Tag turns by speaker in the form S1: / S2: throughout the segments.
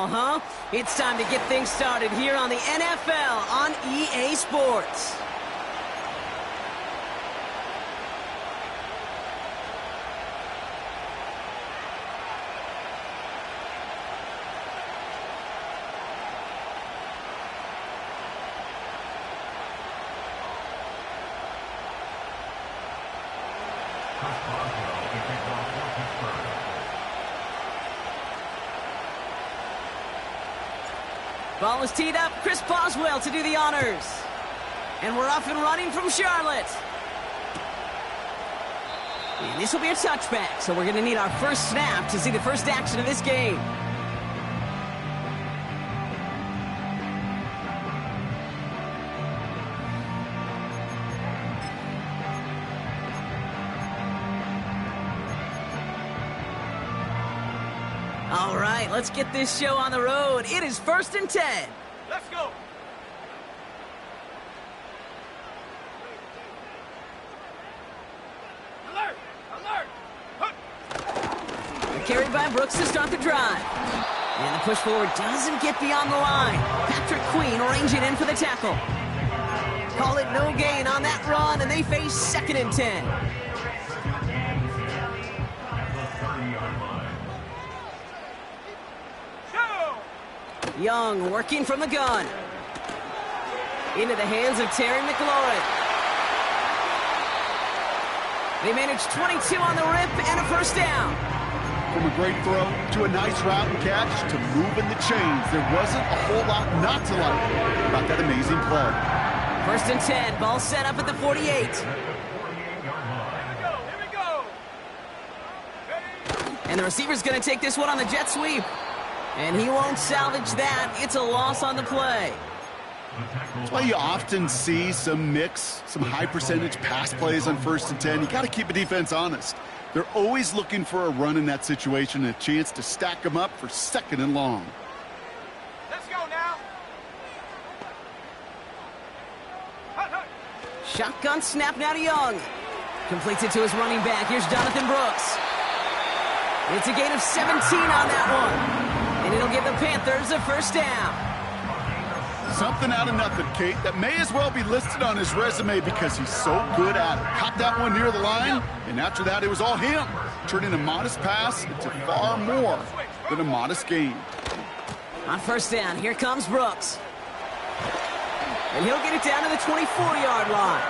S1: football, huh? It's time to get things started here on the NFL on EA Sports. Ball is teed up. Chris Boswell to do the honors. And we're off and running from Charlotte. And this will be a touchback, so we're going to need our first snap to see the first action of this game. All right, let's get this show on the road. It is 1st and 10.
S2: Let's go. Alert! Alert!
S1: Carried by Brooks to start the drive. And the push forward doesn't get beyond the line. Patrick Queen ranging in for the tackle. Call it no gain on that run, and they face 2nd and 10. Young working from the gun. Into the hands of Terry McLaurin. They managed 22 on the rip and a first down.
S3: From a great throw to a nice route and catch to moving the chains, there wasn't a whole lot not to like about that amazing play.
S1: 1st and 10, ball set up at the 48.
S2: Here we go.
S1: And the receiver's going to take this one on the jet sweep. And he won't salvage that. It's a loss on the play.
S3: That's why you often see some high percentage pass plays on 1st and 10. You got to keep a defense honest. They're always looking for a run in that situation, a chance to stack them up for 2nd and long.
S2: Let's go now.
S1: Shotgun snap now to Young. Completes it to his running back. Here's Jonathan Brooks. It's a gain of 17 on that one. And it'll give the Panthers a first down.
S3: Something out of nothing, Kate. That may as well be listed on his resume because he's so good at it. Caught that one near the line, and after that, it was all him. Turning a modest pass into far more than a modest gain.
S1: On 1st down, here comes Brooks. And he'll get it down to the 24-yard line.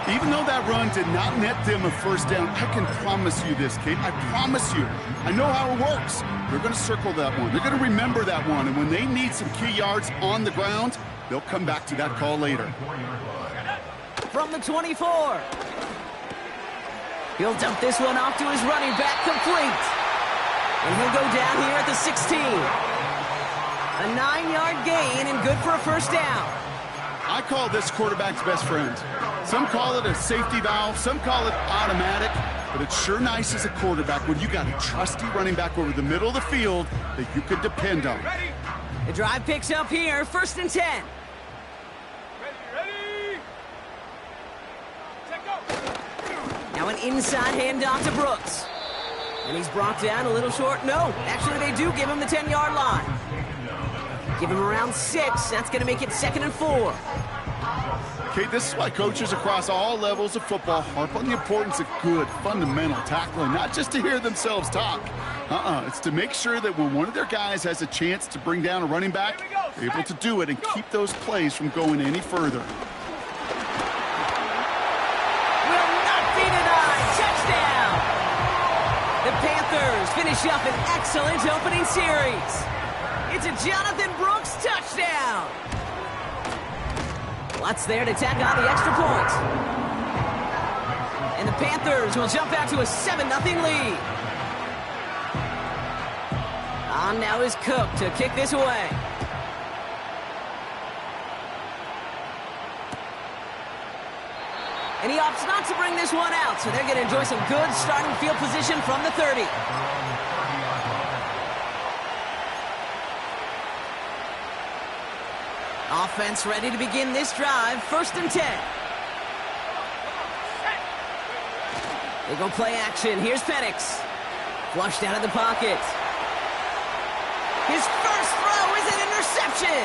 S3: Even though that run did not net them a first down, I can promise you this, Kate. I promise you. I know how it works. They're going to circle that one. They're going to remember that one. And when they need some key yards on the ground, they'll come back to that call later.
S1: From the 24. He'll dump this one off to his running back, complete. And he'll go down here at the 16. A 9-yard gain and good for a first down.
S3: I call this quarterback's best friend. Some call it a safety valve, some call it automatic, but it's sure nice as a quarterback when you got a trusty running back over the middle of the field that you could depend on.
S1: The drive picks up here, 1st and 10.
S2: Ready. Take go.
S1: Now an inside handoff to Brooks. And he's brought down a little short. No, actually they do give him the 10-yard line. Give him around 6. That's going to make it 2nd and 4.
S3: Kate, this is why coaches across all levels of football harp on the importance of good, fundamental tackling, not just to hear themselves talk. It's to make sure that when one of their guys has a chance to bring down a running back, they're able to do it and keep those plays from going any further.
S1: Will not be denied. Touchdown! The Panthers finish up an excellent opening series. It's a Jonathan Brooks touchdown. Lutz there to tack on the extra point. And the Panthers will jump out to a 7-0 lead. On now is Cook to kick this away. And he opts not to bring this one out, so they're going to enjoy some good starting field position from the 30. Offense ready to begin this drive. 1st and 10. They go play action. Here's Penix. Flushed out of the pocket. His first throw is an interception.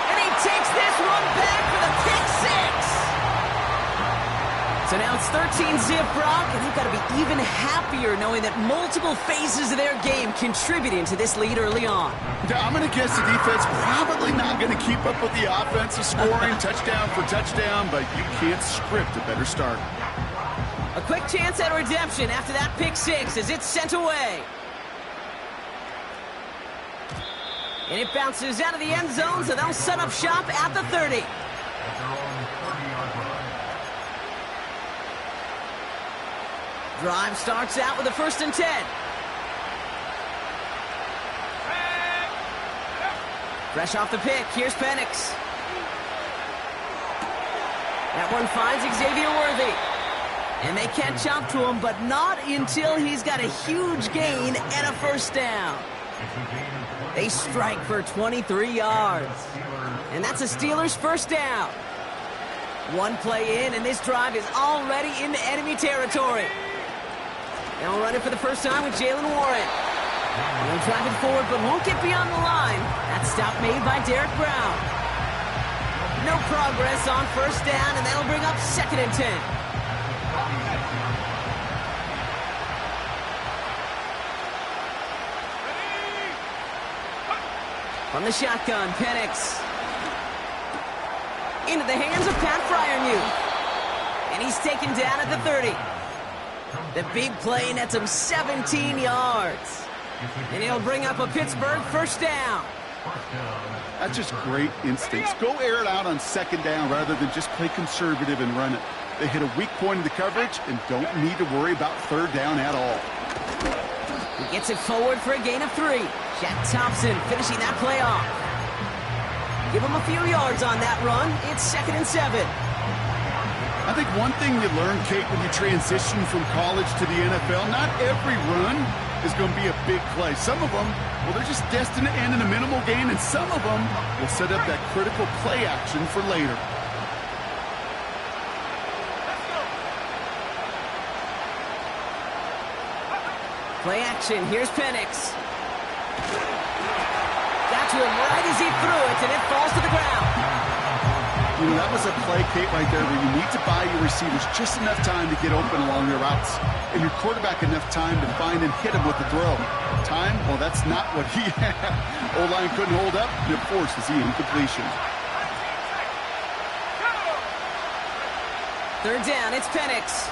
S1: And he takes this one back for the pick six. So now it's 13-zip, Brock, and they've got to be even happier knowing that multiple phases of their game contributing to this lead early on.
S3: Yeah, I'm going to guess the defense probably not going to keep up with the offensive scoring touchdown for touchdown, but you can't script a better start.
S1: A quick chance at redemption after that pick six as it's sent away. And it bounces out of the end zone, so they'll set up shop at the 30. Drive starts out with a 1st and 10. Fresh off the pick, here's Penix. That one finds Xavier Worthy. And they catch up to him, but not until he's got a huge gain and a 1st down. They strike for 23 yards. And that's a Steelers 1st down. One play in, and this drive is already into enemy territory. They'll run it for the first time with Jalen Warren. They'll drive it forward, but won't get beyond the line. That stop made by Derek Brown. No progress on 1st down, and that'll bring up 2nd and 10. From the shotgun, Penix. Into the hands of Pat Fryermuth. And he's taken down at the 30. The big play nets him 17 yards. And he'll bring up a Pittsburgh 1st down.
S3: That's just great instincts. Go air it out on 2nd down rather than just play conservative and run it. They hit a weak point in the coverage and don't need to worry about 3rd down at all.
S1: He gets it forward for a gain of 3. Jack Thompson finishing that play off. Give him a few yards on that run. It's 2nd and 7.
S3: I think one thing you learn, Kate, when you transition from college to the NFL, not every run is going to be a big play. Some of them, well, they're just destined to end in a minimal gain, and some of them will set up that critical play action for later.
S1: Play action. Here's Penix. Got to him right as he threw it, and it falls to the ground.
S3: You know, that was a play, Kate, right there where you need to buy your receivers just enough time to get open along their routes, and your quarterback enough time to find and hit him with the throw. Time? Well, that's not what he had. O-line couldn't hold up, and it forces the incompletion.
S1: 3rd down, it's Penix.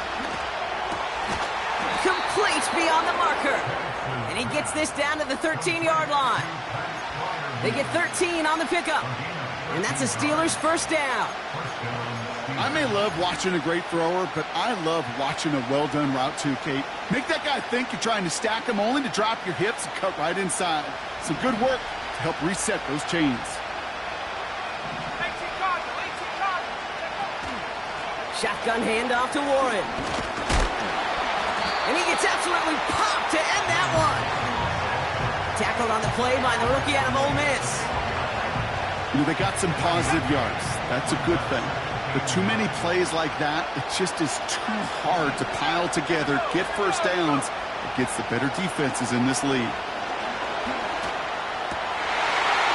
S1: Complete beyond the marker. And he gets this down to the 13-yard line. They get 13 on the pickup. And that's a Steelers 1st down.
S3: I may love watching a great thrower, but I love watching a well-done route too, Kate. Make that guy think you're trying to stack him only to drop your hips and cut right inside. Some good work to help reset those chains.
S1: Shotgun handoff to Warren. And he gets absolutely popped to end that one. Tackled on the play by the rookie out of Ole Miss.
S3: You know, they got some positive yards. That's a good thing. But too many plays like that, it just is too hard to pile together, get 1st downs against the better defenses in this league.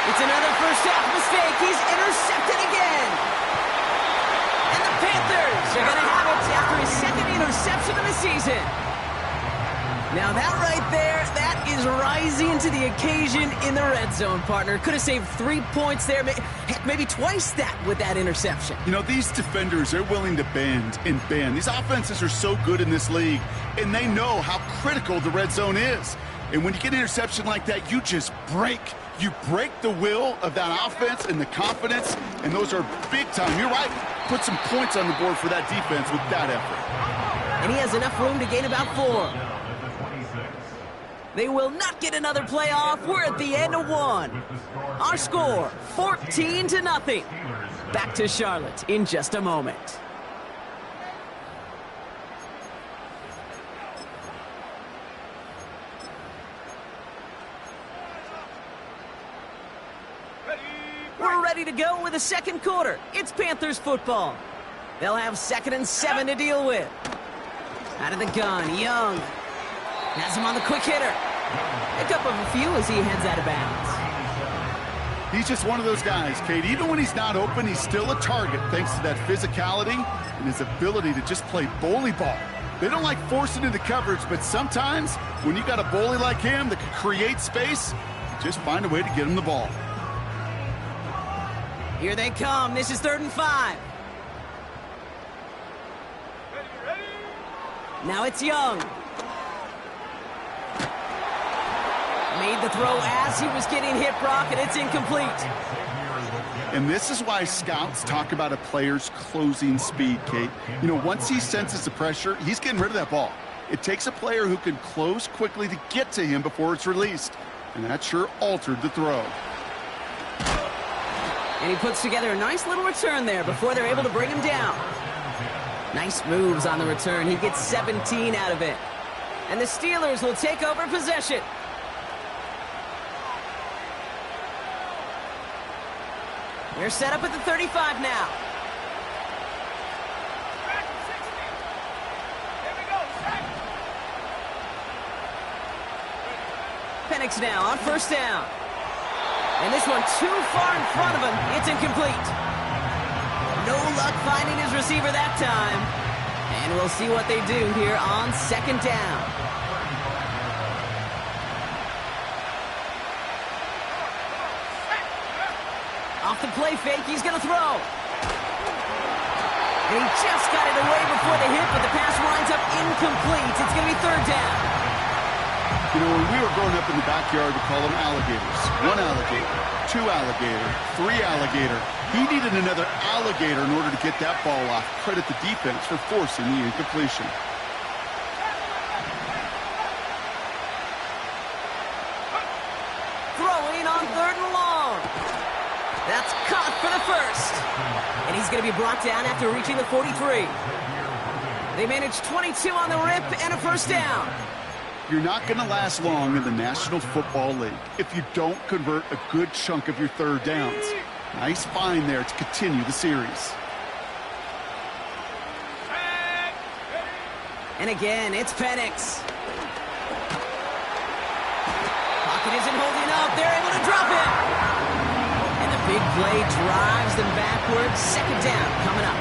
S1: It's another 1st half mistake. He's intercepted again. And the Panthers are going to have it after his 2nd interception of the season. Now that right there, that is rising to the occasion in the red zone, partner. Could have saved 3 points there, heck, maybe twice that with that interception.
S3: You know, these defenders, they're willing to bend and bend. These offenses are so good in this league, and they know how critical the red zone is. And when you get an interception like that, you just break. You break the will of that offense and the confidence, and those are big time. You're right. Put some points on the board for that defense with that effort.
S1: And he has enough room to gain about 4. They will not get another playoff. We're at the end of 1. Our score, 14-0. Back to Charlotte in just a moment. We're ready to go with the 2nd quarter. It's Panthers football. They'll have 2nd and 7 to deal with. Out of the gun, Young. Has him on the quick hitter. Pick up of a few as he heads out of bounds.
S3: He's just one of those guys, Kate. Even when he's not open, he's still a target thanks to that physicality and his ability to just play bully ball. They don't like forcing into coverage, but sometimes when you got a bully like him that can create space, just find a way to get him the ball.
S1: Here they come. This is 3rd and 5.
S2: Ready?
S1: Now it's Young. Made the throw as he was getting hit, Brock, and it's incomplete.
S3: And this is why scouts talk about a player's closing speed, Kate. You know, once he senses the pressure, he's getting rid of that ball. It takes a player who can close quickly to get to him before it's released. And that sure altered the throw.
S1: And he puts together a nice little return there before they're able to bring him down. Nice moves on the return. He gets 17 out of it. And the Steelers will take over possession. They're set up at the 35 now.
S2: Back to 60. Here we go. Sack.
S1: Penix now on 1st down. And this one too far in front of him. It's incomplete. No luck finding his receiver that time. And we'll see what they do here on 2nd down. Off the play fake, he's going to throw. And he just got it away before the hit, but the pass winds up incomplete. It's going to be 3rd down.
S3: You know, when we were growing up in the backyard, we call them alligators. 1 alligator, 2 alligator, 3 alligator. He needed another alligator in order to get that ball off. Credit the defense for forcing the incompletion.
S1: Throwing on 3rd and long. That's caught for the first. And he's going to be brought down after reaching the 43. They managed 22 on the rip and a 1st down.
S3: You're not going to last long in the National Football League if you don't convert a good chunk of your 3rd downs. Nice find there to continue the series.
S1: And again, it's Penix. Pocket isn't holding up. They're able to drop it. And the big play drives them backwards. 2nd down coming up.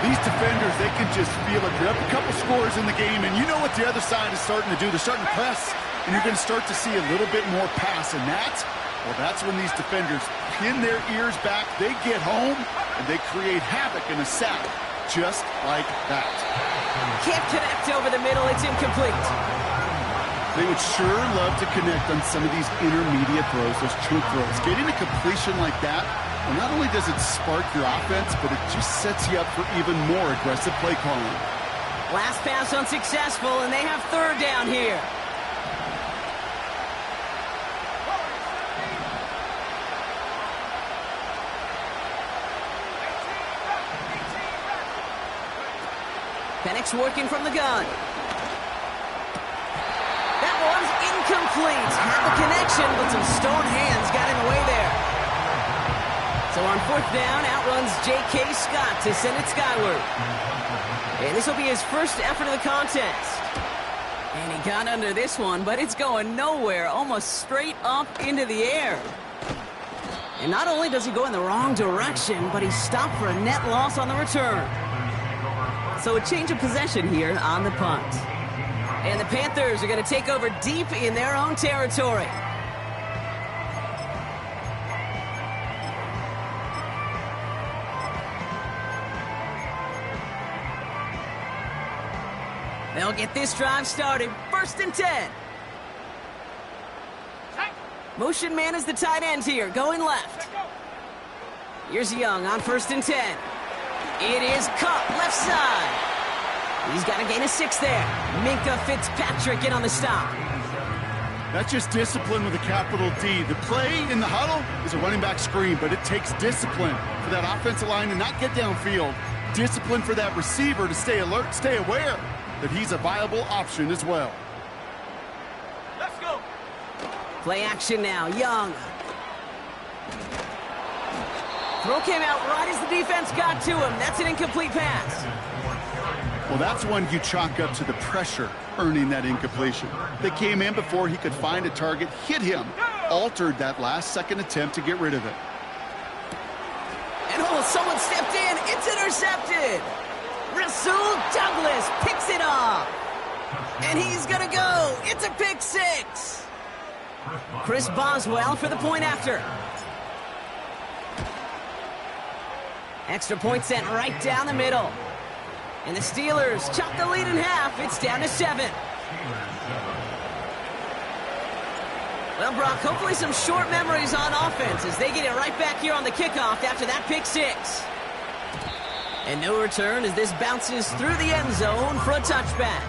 S3: These defenders, they can just feel it. They're up a couple scores in the game, and you know what the other side is starting to do. They're starting to press, and you're going to start to see a little bit more pass. And that's when these defenders pin their ears back. They get home, and they create havoc in a sack, just like that.
S1: Can't connect over the middle. It's incomplete.
S3: They would sure love to connect on some of these intermediate throws, those chunk throws. Getting a completion like that, well, not only does it spark your offense, but it just sets you up for even more aggressive play calling.
S1: Last pass unsuccessful, and they have 3rd down here. Penix working from the gun. That one's incomplete. Had the connection, but some stone hands got in the way there. So on 4th down, outruns J.K. Scott to send it skyward. And this will be his first effort of the contest. And he got under this one, but it's going nowhere, almost straight up into the air. And not only does he go in the wrong direction, but he's stopped for a net loss on the return. So a change of possession here on the punt. And the Panthers are going to take over deep in their own territory. They'll get this drive started. 1st and 10. Motion man is the tight end here, going left. Here's Young on 1st and 10. It is caught left side. He's got to gain a 6 there. Minkah Fitzpatrick in on the stop.
S3: That's just discipline with a capital D. The play in the huddle is a running back screen, but it takes discipline for that offensive line to not get downfield. Discipline for that receiver to stay alert, stay aware that he's a viable option as well.
S2: Let's go.
S1: Play action now. Young. Throw came out right as the defense got to him. That's an incomplete pass.
S3: Well, that's one you chalk up to the pressure earning that incompletion. They came in before he could find a target, hit him, altered that last-second attempt to get rid of it.
S1: And someone stepped in. It's intercepted. Rasul Douglas picks it off. And he's going to go. It's a pick six. Chris Boswell for the point after. Extra point sent right down the middle. And the Steelers chop the lead in half. It's down to 7. Well, Brock, hopefully some short memories on offense as they get it right back here on the kickoff after that pick six. And no return as this bounces through the end zone for a touchback.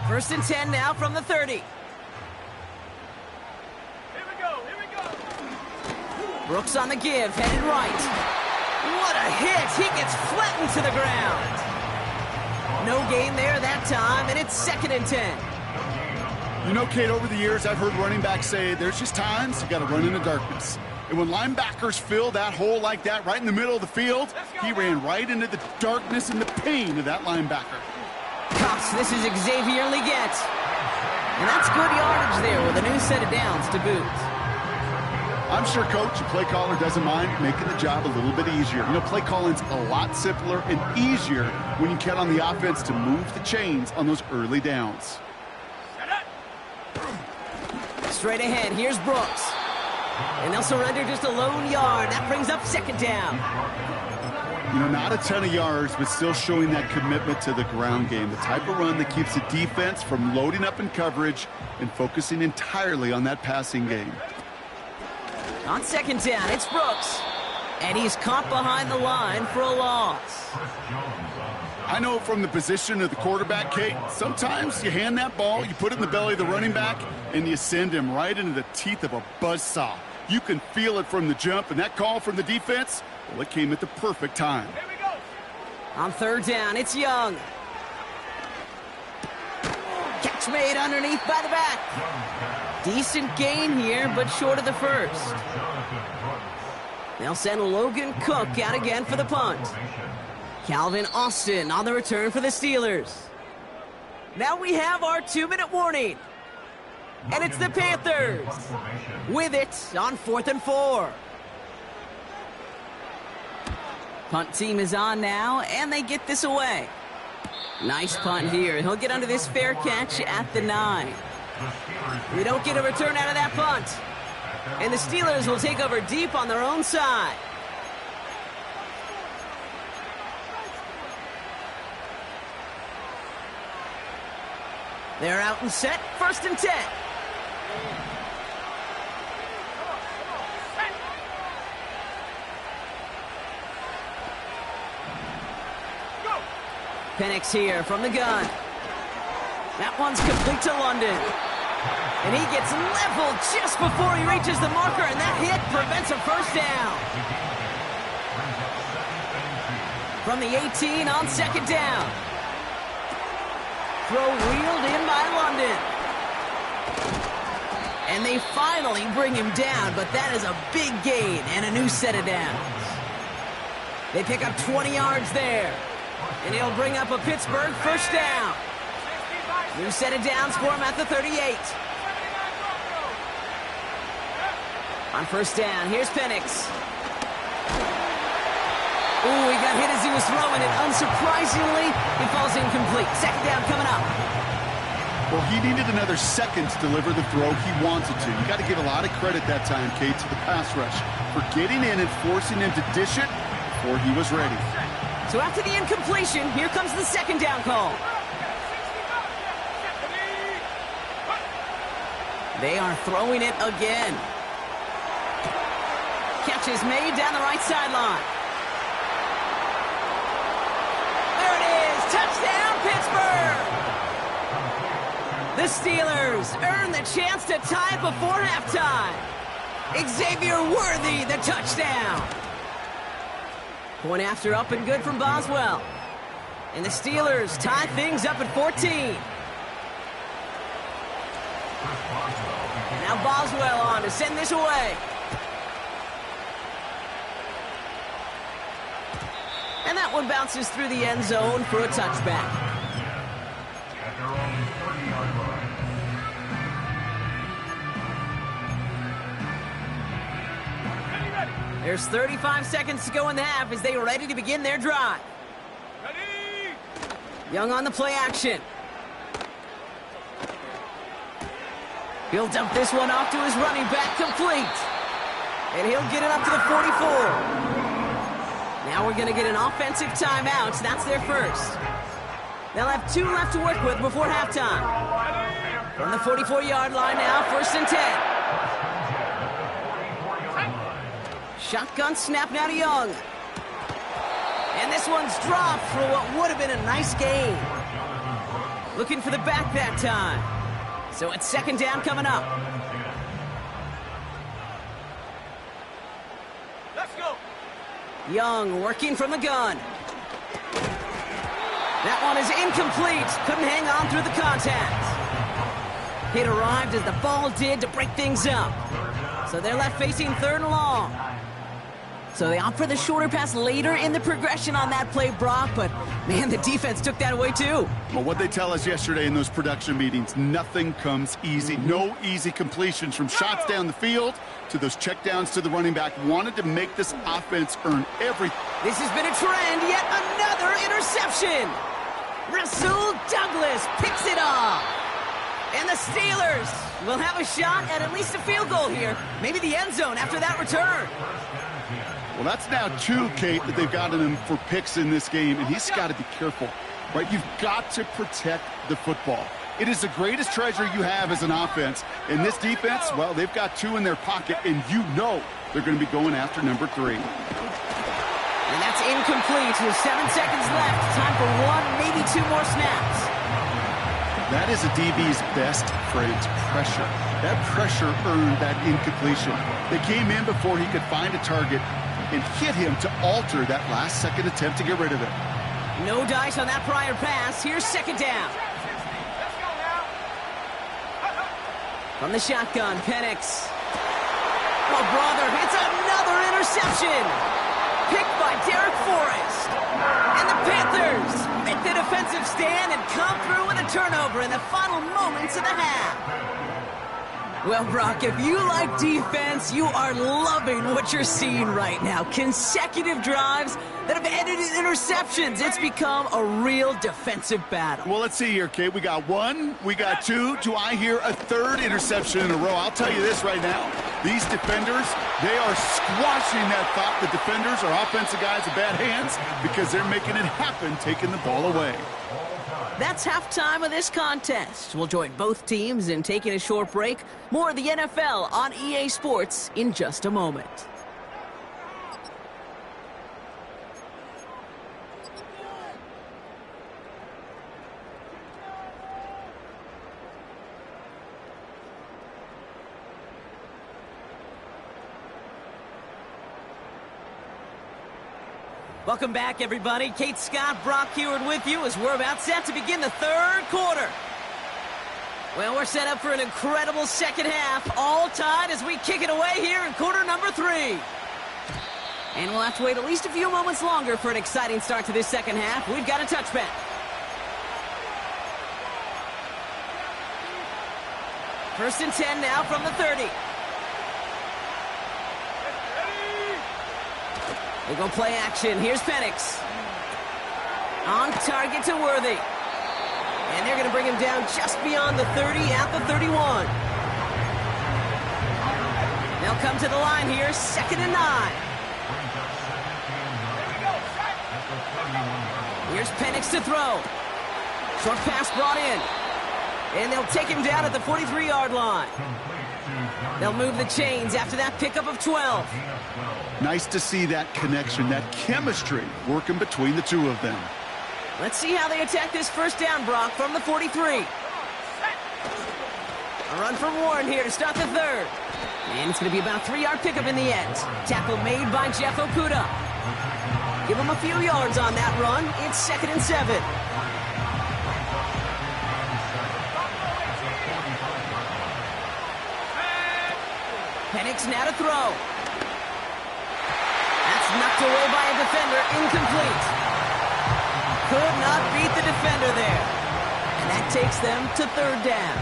S1: First and 10 now from the 30.
S2: Here we go, here we go.
S1: Brooks on the give, headed right. What a hit! He gets flattened to the ground. No gain there that time, and it's second and 10.
S3: You know, Kate, over the years, I've heard running backs say there's just times you got to run in the darkness. And when linebackers fill that hole like that right in the middle of the field, he ran right into the darkness and the pain of that linebacker.
S1: Cox, this is Xavier Leggett. And that's good yardage there with a new set of downs to boot.
S3: I'm sure Coach, the play caller, doesn't mind making the job a little bit easier. You know, play calling's a lot simpler and easier when you count on the offense to move the chains on those early downs.
S1: Straight ahead, here's Brooks. And they'll surrender just a lone yard. That brings up second down.
S3: You know, not a ton of yards, but still showing that commitment to the ground game. The type of run that keeps the defense from loading up in coverage and focusing entirely on that passing game.
S1: On second down, it's Brooks. And he's caught behind the line for a loss.
S3: I know from the position of the quarterback, Kate, sometimes you hand that ball, you put it in the belly of the running back, and you send him right into the teeth of a buzzsaw. You can feel it from the jump, and that call from the defense, well, it came at the perfect time.
S2: Here we go.
S1: On third down, it's Young. Catch made underneath by the back. Decent gain here, but short of the first. They'll send Logan Cook out again for the punt. Calvin Austin on the return for the Steelers. Now we have our 2-minute warning. And it's the Panthers with it on 4th and 4. Punt team is on now, and they get this away. Nice punt here. He'll get under this fair catch at the 9. We don't get a return out of that punt. And the Steelers will take over deep on their own side. They're out and set. First and 10. Penix here from the gun. That one's complete to London. And he gets leveled just before he reaches the marker, and that hit prevents a first down. From the 18 on second down. Throw reeled in by London. And they finally bring him down, but that is a big gain and a new set of downs. They pick up 20 yards there. And he'll bring up a Pittsburgh first down. New set of downs for him at the 38. On first down, here's Penix. Ooh, he got hit as he was throwing it. Unsurprisingly, he falls incomplete. Second down coming up.
S3: Well, he needed another second to deliver the throw he wanted to. You got to give a lot of credit that time, Kate, to the pass rush for getting in and forcing him to dish it before he was ready.
S1: So after the incompletion, here comes the second down call. They are throwing it again. Catch is made down the right sideline. There it is. Touchdown, Pittsburgh. The Steelers earn the chance to tie before halftime. Xavier Worthy, the touchdown. Point after up and good from Boswell. And the Steelers tie things up at 14. Now Boswell on to send this away. And that one bounces through the end zone for a touchback. There's 35 seconds to go in the half as they are ready to begin their drive.
S2: Ready?
S1: Young on the play action. He'll dump this one off to his running back, complete. And he'll get it up to the 44. Now we're going to get an offensive timeout. That's their first. They'll have 2 left to work with before halftime. From the 44-yard line now, 1st and 10. Shotgun snap now to Young. And this one's dropped for what would have been a nice gain. Looking for the back that time. So it's 2nd down coming up.
S2: Let's go.
S1: Young working from the gun. That one is incomplete. Couldn't hang on through the contact. It arrived as the ball did to break things up. So they're left facing 3rd and long. So they opt for the shorter pass later in the progression on that play, Brock, but man, the defense took that away too.
S3: Well, what they tell us yesterday in those production meetings, nothing comes easy. No easy completions from shots down the field to those checkdowns to the running back. Wanted to make this offense earn everything.
S1: This has been a trend, yet another interception. Rasul Douglas picks it off. And the Steelers will have a shot at least a field goal here. Maybe the end zone after that return.
S3: Well, that's now 2, Kate, that they've gotten him for picks in this game, and he's got to be careful, right? You've got to protect the football. It is the greatest treasure you have as an offense. And this defense, well, they've got 2 in their pocket, and you know they're going to be going after number 3.
S1: And that's incomplete with 7 seconds left. Time for 1, maybe 2 more snaps.
S3: That is a DB's best friend, pressure. That pressure earned that incompletion. They came in before he could find a target and hit him to alter that last-second attempt to get rid of it.
S1: No dice on that prior pass. Here's 2nd down.
S2: Let's go now.
S1: From the shotgun, Penix. Oh, brother, it's another interception. Picked by Derek Forrest. And the Panthers make the defensive stand and come through with a turnover in the final moments of the half. Well, Brock, if you like defense, you are loving what you're seeing right now. Consecutive drives that have ended in interceptions. It's become a real defensive battle.
S3: Well, let's see here, Kate. We got 1, we got 2. Do I hear a 3rd interception in a row? I'll tell you this right now. These defenders, they are squashing that thought the defenders are offensive guys with bad hands because they're making it happen, taking the ball away.
S1: That's halftime of this contest. We'll join both teams in taking a short break. More of the NFL on EA Sports in just a moment. Welcome back, everybody. Kate Scott, Brock Heward with you as we're about set to begin the 3rd quarter. Well, we're set up for an incredible second half, all tied as we kick it away here in quarter number 3. And we'll have to wait at least a few moments longer for an exciting start to this second half. We've got a touchback. First and 10 now from the 30. They go play action. Here's Penix. On target to Worthy. And they're going to bring him down just beyond the 30 at the 31. They'll come to the line here, 2nd and 9. Here's Penix to throw. Short pass brought in. And they'll take him down at the 43-yard line. They'll move the chains after that pickup of 12.
S3: Nice to see that connection, that chemistry working between the 2 of them.
S1: Let's see how they attack this first down, Brock, from the 43. A run from Warren here to start the 3rd. And it's going to be about a 3-yard pickup in the end. Tackle made by Jeff Okuda. Give him a few yards on that run. It's 2nd and 7. Penix now to throw. That's knocked away by a defender, incomplete. Could not beat the defender there. And that takes them to third down.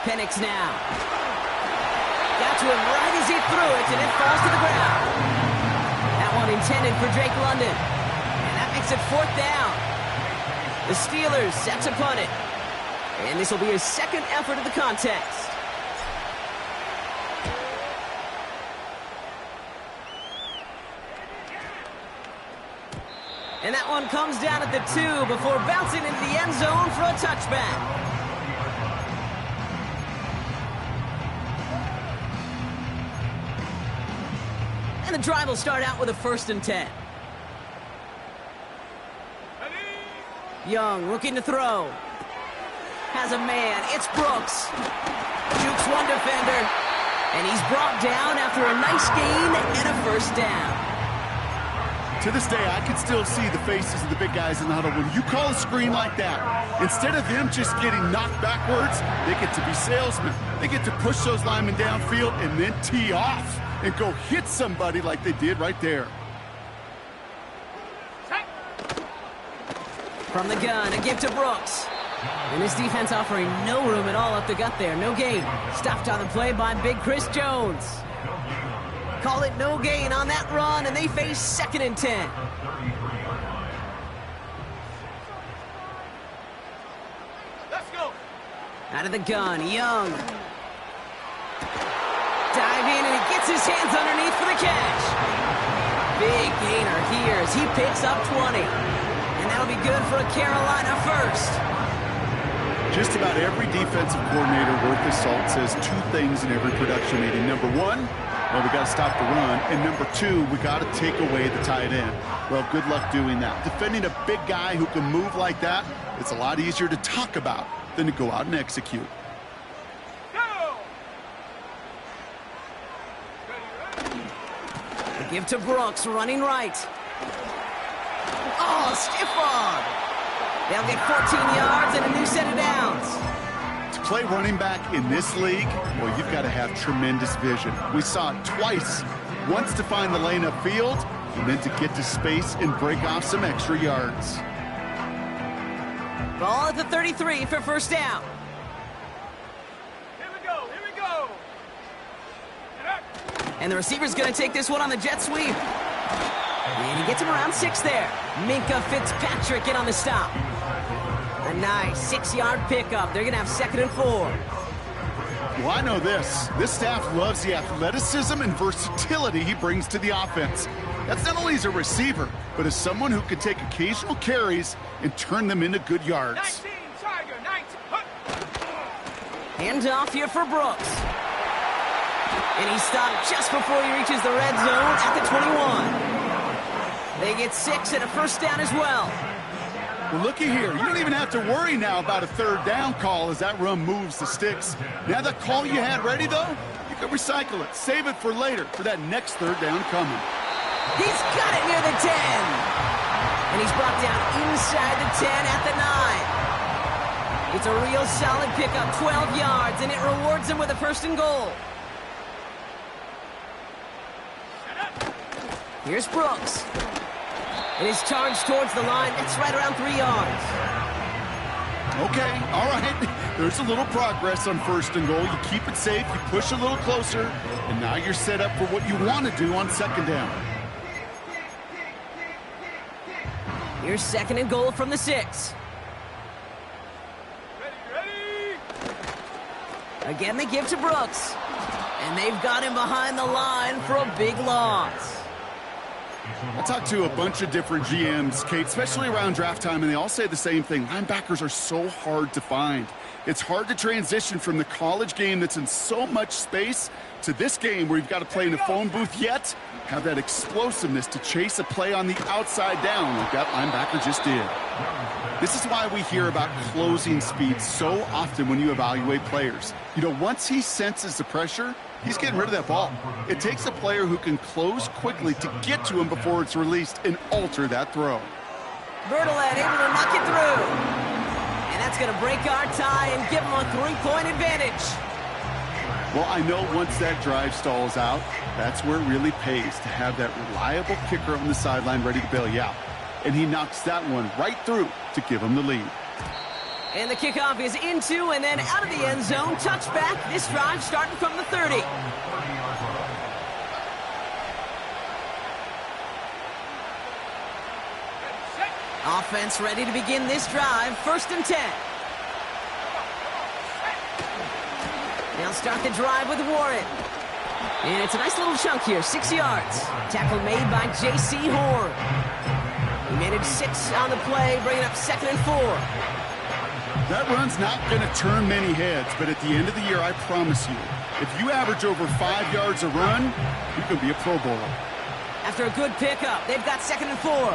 S1: Penix now. Got to him right as he threw it, and it falls to the ground. That one intended for Drake London. And that makes it fourth down. The Steelers set to punt it. And this will be his second effort of the contest. And that one comes down at the 2 before bouncing into the end zone for a touchback. And the drive will start out with a 1st and 10. Young looking to throw. Has a man. It's Brooks. Jukes one defender. And he's brought down after a nice gain and a 1st down.
S3: To this day, I can still see the faces of the big guys in the huddle. When you call a screen like that, instead of them just getting knocked backwards, they get to be salesmen. They get to push those linemen downfield and then tee off and go hit somebody like they did right there.
S1: From the gun, a give to Brooks. And this defense offering no room at all up the gut there. No gain. Stopped on the play by Big Chris Jones. Call it no gain on that run, and they face 2nd and 10.
S2: Let's go.
S1: Out of the gun, Young. Dive in, and he gets his hands underneath for the catch. Big gainer here as he picks up 20. And that'll be good for a Carolina 1st.
S3: Just about every defensive coordinator worth his salt says 2 things in every production meeting. Number 1, well, we got to stop the run. And number 2, we got to take away the tight end. Well, good luck doing that. Defending a big guy who can move like that, it's a lot easier to talk about than to go out and execute.
S1: A give to Brooks, running right. Oh, stiff arm. They'll get 14 yards and a new set of downs.
S3: To play running back in this league, well, you've got to have tremendous vision. We saw it twice. Once to find the lane upfield, and then to get to space and break off some extra yards.
S1: Ball at the 33 for 1st down.
S2: Here we go. Here we go.
S1: And the receiver's going to take this one on the jet sweep. And he gets him around 6 there. Minka Fitzpatrick in on the stop. A nice 6-yard pickup. They're going to have 2nd and 4.
S3: Well, I know this. This staff loves the athleticism and versatility he brings to the offense. That's not only as a receiver, but as someone who can take occasional carries and turn them into good yards.
S2: 19, Tiger, 19.
S1: Hand off here for Brooks. And he's stopped just before he reaches the red zone at the 21. They get 6 and a 1st down as well.
S3: Well, looky here. You don't even have to worry now about a 3rd down call as that run moves the sticks. Now that call you had ready, though, you can recycle it. Save it for later for that next 3rd down coming.
S1: He's got it near the 10. And he's brought down inside the 10 at the 9. It's a real solid pickup, 12 yards, and it rewards him with a 1st and goal. Here's Brooks. And his charge towards the line, it's right around 3 yards.
S3: Okay, all right. There's a little progress on 1st and goal. You keep it safe, you push a little closer, and now you're set up for what you want to do on 2nd down.
S1: Here's 2nd and goal from the 6.
S2: Ready.
S1: Again, they give to Brooks. And they've got him behind the line for a big loss.
S3: I talked to a bunch of different GMs, Kate, especially around draft time, and they all say the same thing. Linebackers are so hard to find. It's hard to transition from the college game that's in so much space to this game where you've got to play in a phone booth, yet have that explosiveness to chase a play on the outside down like that linebacker just did. This is why we hear about closing speed so often when you evaluate players. You know, once he senses the pressure, he's getting rid of that ball. It takes a player who can close quickly to get to him before it's released and alter that throw.
S1: Bertolet able to knock it through. And that's going to break our tie and give them a 3-point advantage.
S3: Well, I know once that drive stalls out, that's where it really pays to have that reliable kicker on the sideline ready to bail you out. And he knocks that one right through to give him the lead.
S1: And the kickoff is into and then out of the end zone. Touchback. This drive starting from the 30. Offense ready to begin this drive. 1st and 10. They'll start the drive with Warren. And it's a nice little chunk here, 6 yards. Tackle made by J.C. Horn. He managed 6 on the play, bringing up 2nd and 4.
S3: That run's not going to turn many heads, but at the end of the year, I promise you, if you average over 5 yards a run, you can be a Pro Bowler.
S1: After a good pickup, they've got 2nd and 4.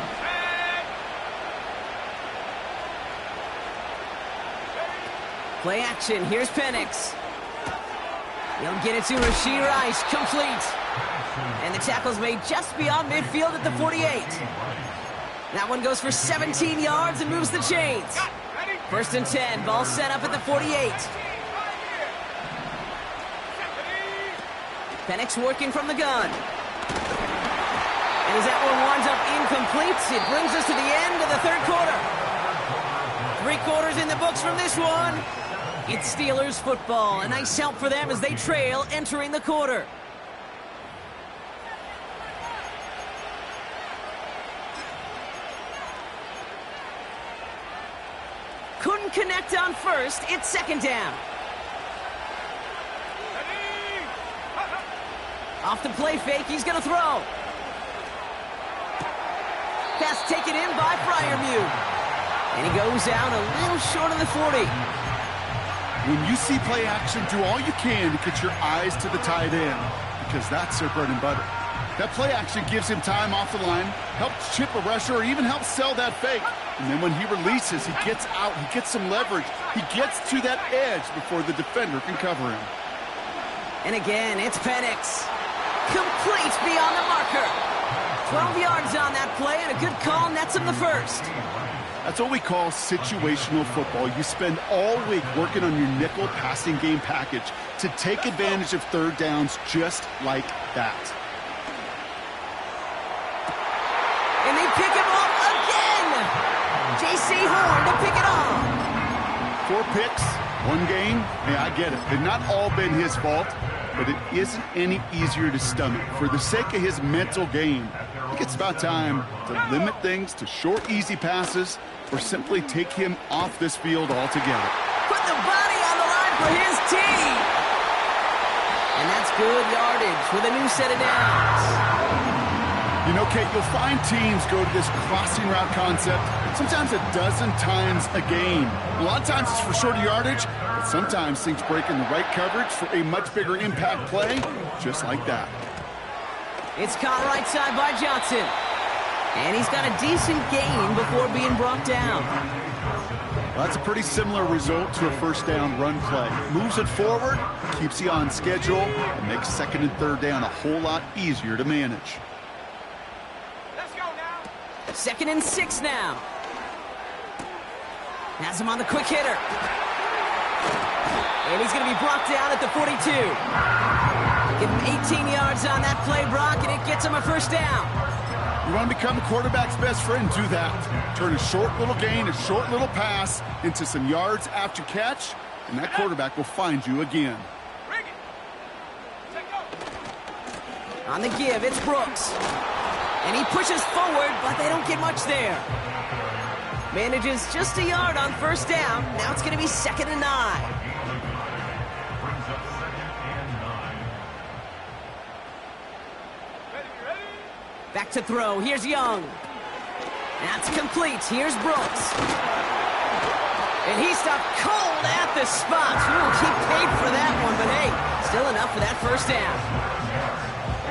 S1: Play action, here's Penix. He'll get it to Rashee Rice, complete. And the tackle's made just beyond midfield at the 48. That one goes for 17 yards and moves the chains. 1st and 10, ball set up at the 48. Penix working from the gun. And as that one winds up incomplete, it brings us to the end of the 3rd quarter. 3 quarters in the books from this one. It's Steelers football. A nice help for them as they trail entering the quarter. Couldn't connect on 1st. It's 2nd down. Off the play fake, he's going to throw. Pass taken in by Freiermuth. And he goes out a little short of the 40.
S3: When you see play action, do all you can to get your eyes to the tight end, because that's their bread and butter. That play action gives him time off the line, helps chip a rusher, or even helps sell that fake. And then when he releases, he gets out, he gets some leverage. He gets to that edge before the defender can cover him.
S1: And again, it's Penix. Complete beyond the marker. 12 yards on that play, and a good call nets him the 1st.
S3: That's what we call situational football. You spend all week working on your nickel passing game package to take advantage of 3rd downs just like that.
S1: And they pick him up again. J.C. Horn to pick it off.
S3: 4 picks, 1 game. Hey, I get it. They've not all been his fault, but it isn't any easier to stomach. For the sake of his mental game, I think it's about time to limit things to short, easy passes or simply take him off this field altogether.
S1: Put the body on the line for his team. And that's good yardage with a new set of downs.
S3: You know, Kate, you'll find teams go to this crossing route concept sometimes a dozen times a game. A lot of times it's for shorter yardage, but sometimes things break in the right coverage for a much bigger impact play, just like that.
S1: It's caught right side by Johnson. And he's got a decent gain before being brought down.
S3: Well, that's a pretty similar result to a 1st down run play. Moves it forward, keeps you on schedule, and makes 2nd and 3rd down a whole lot easier to manage.
S2: Let's go now.
S1: 2nd and 6 now. Has him on the quick hitter. And he's going to be brought down at the 42. Give him 18 yards on that play, Brock, and it gets him a 1st down.
S3: You want to become a quarterback's best friend, do that. Turn a short little gain, a short little pass into some yards after catch, and that quarterback will find you again.
S2: Bring it. Take go.
S1: On the give, it's Brooks. And he pushes forward, but they don't get much there. Manages just a yard on 1st down. Now it's going to be 2nd and 9. Back to throw. Here's Young. That's complete. Here's Brooks. And he stopped cold at the spot. Ooh, he paid for that one, but hey, still enough for that 1st down.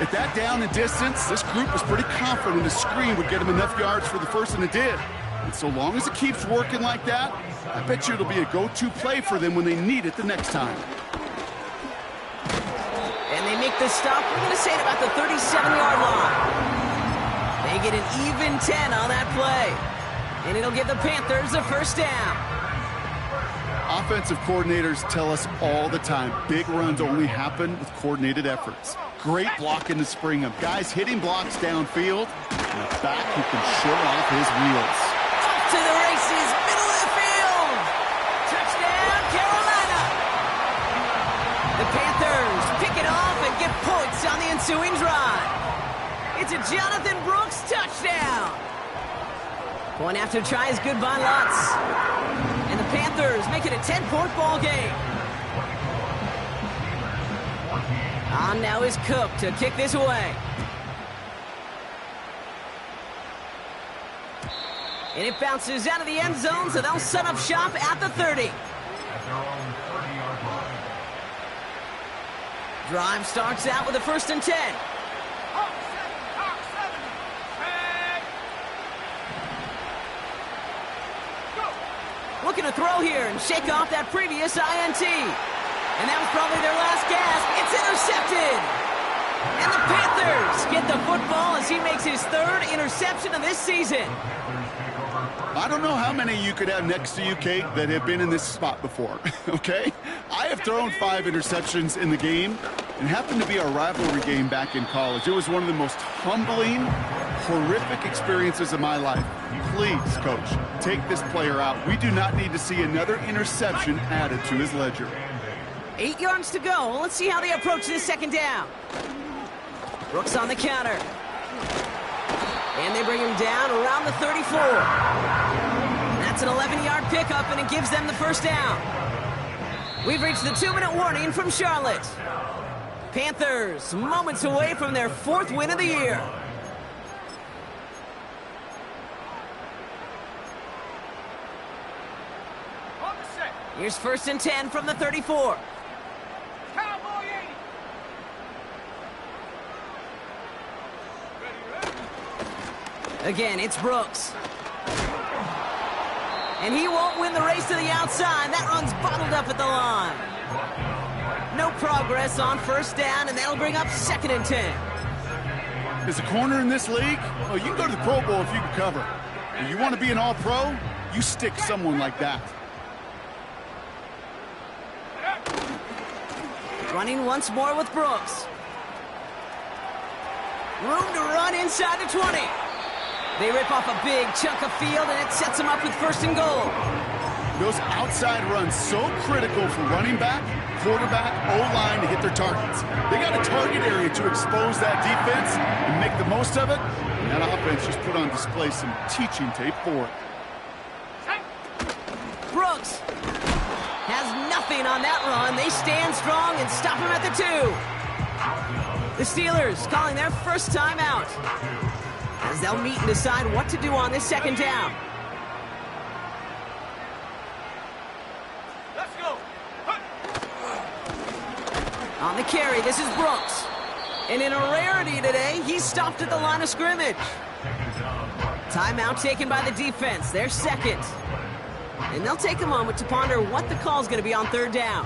S3: At that down and distance, this group was pretty confident a screen would get him enough yards for the 1st, and it did. And so long as it keeps working like that, I bet you it'll be a go-to play for them when they need it the next time.
S1: And they make the stop, we're going to say, at about the 37-yard line. They get an even 10 on that play. And it'll give the Panthers a first down.
S3: Offensive coordinators tell us all the time, big runs only happen with coordinated efforts. Great blocking to spring them. Guys hitting blocks downfield, and a back who can show off his wheels.
S1: Off to the races, middle of the field. Touchdown, Carolina. The Panthers pick it off and get points on the ensuing drive. It's a Jonathan Brooks touchdown. Going after try is good by Lutz. And the Panthers make it a 10-point ball game. On now is Cook to kick this away. And it bounces out of the end zone, so they'll set up shop at the 30. Drive starts out with a 1st and 10. Looking to throw here and shake off that previous INT. And that was probably their last gasp. It's intercepted. And the Panthers get the football as he makes his 3rd interception of this season.
S3: I don't know how many you could have next to you, Kate, that have been in this spot before, okay? I have thrown 5 interceptions in the game, and it happened to be our rivalry game back in college. It was one of the most humbling, horrific experiences of my life. Please, Coach, take this player out. We do not need to see another interception added to his ledger.
S1: 8 yards to go. Let's see how they approach this 2nd down. Brooks on the counter. And they bring him down around the 34. That's an 11-yard pickup, and it gives them the 1st down. We've reached the 2-minute warning from Charlotte. Panthers moments away from their 4th win of the year. Here's 1st and 10 from the 34.
S2: Cowboy 80.
S1: Again, it's Brooks. And he won't win the race to the outside. That run's bottled up at the line. No progress on 1st down, and that'll bring up 2nd and 10.
S3: As a corner in this league, well, you can go to the Pro Bowl if you can cover. If you want to be an all-pro, you stick someone like that.
S1: Running once more with Brooks. Room to run inside the 20. They rip off a big chunk of field, and it sets them up with 1st and goal.
S3: Those outside runs so critical for running back, quarterback, O-line to hit their targets. They got a target area to expose that defense and make the most of it. And that offense just put on display some teaching tape for it.
S1: Brooks has nothing on that run. They stand strong and stop him at the 2. The Steelers calling their 1st timeout as they'll meet and decide what to do on this 2nd down.
S2: Let's go.
S1: On the carry, this is Brooks. And in a rarity today, he's stopped at the line of scrimmage. Timeout taken by the defense, their 2nd. And they'll take a moment to ponder what the call's going to be on 3rd down.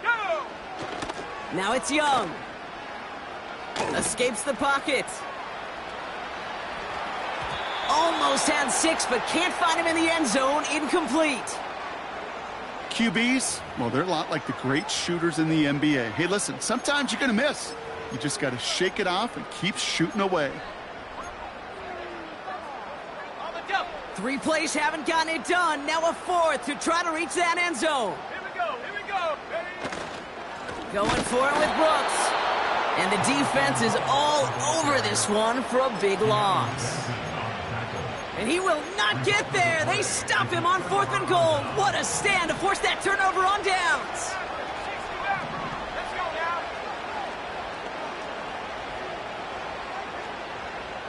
S2: Go!
S1: Now it's Young. Escapes the pocket. Almost had 6, but can't find him in the end zone. Incomplete.
S3: QBs, well, they're a lot like the great shooters in the NBA. Hey, listen, sometimes you're going to miss. You just got to shake it off and keep shooting away.
S2: On the double.
S1: 3 plays haven't gotten it done. Now a 4th to try to reach that end zone.
S2: Here we go. Here we go. Ready?
S1: Going for it with Brooks. And the defense is all over this one for a big loss. And he will not get there. They stop him on 4th and goal. What a stand to force that turnover on downs.
S2: Let's go now.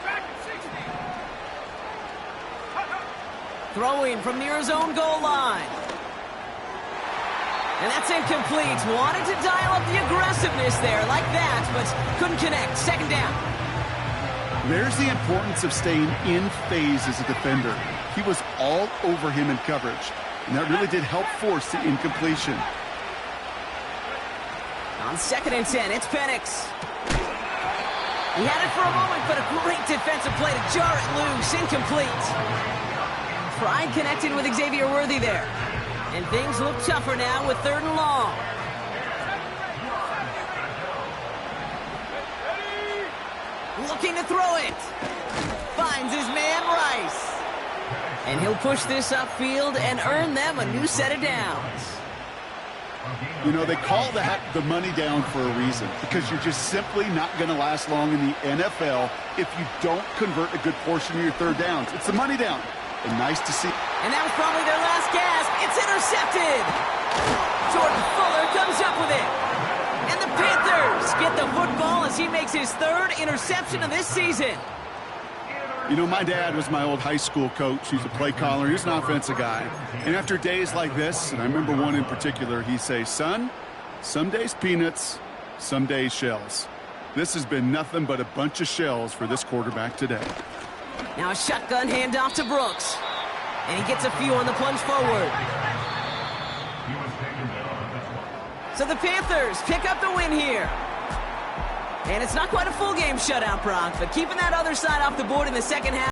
S2: Back at 60.
S1: Throwing from near his own goal line. And that's incomplete. Wanted to dial up the aggressiveness there like that, but couldn't connect. 2nd down.
S3: There's the importance of staying in phase as a defender. He was all over him in coverage, and that really did help force the incompletion.
S1: On On 2nd and 10, it's Penix. He had it for a moment, but a great defensive play to jar it loose. Incomplete. Pride connected with Xavier Worthy there. And things look tougher now with 3rd and long. Looking to throw it. Finds his man Rice. And he'll push this upfield and earn them a new set of downs.
S3: You know, they call that the money down for a reason, because you're just simply not going to last long in the NFL if you don't convert a good portion of your 3rd downs. It's the money down. And nice to see.
S1: And that was probably their last gasp. It's intercepted. Jordan Fuller comes up with it. And the Panthers get the football as he makes his 3rd interception of this season.
S3: You know, my dad was my old high school coach. He's a play caller. He's an offensive guy. And after days like this, and I remember one in particular, he'd say, son, some days peanuts, some days shells. This has been nothing but a bunch of shells for this quarterback today.
S1: Now a shotgun handoff to Brooks. And he gets a few on the plunge forward. So the Panthers pick up the win here. And it's not quite a full game shutout, Brock, but keeping that other side off the board in the second half.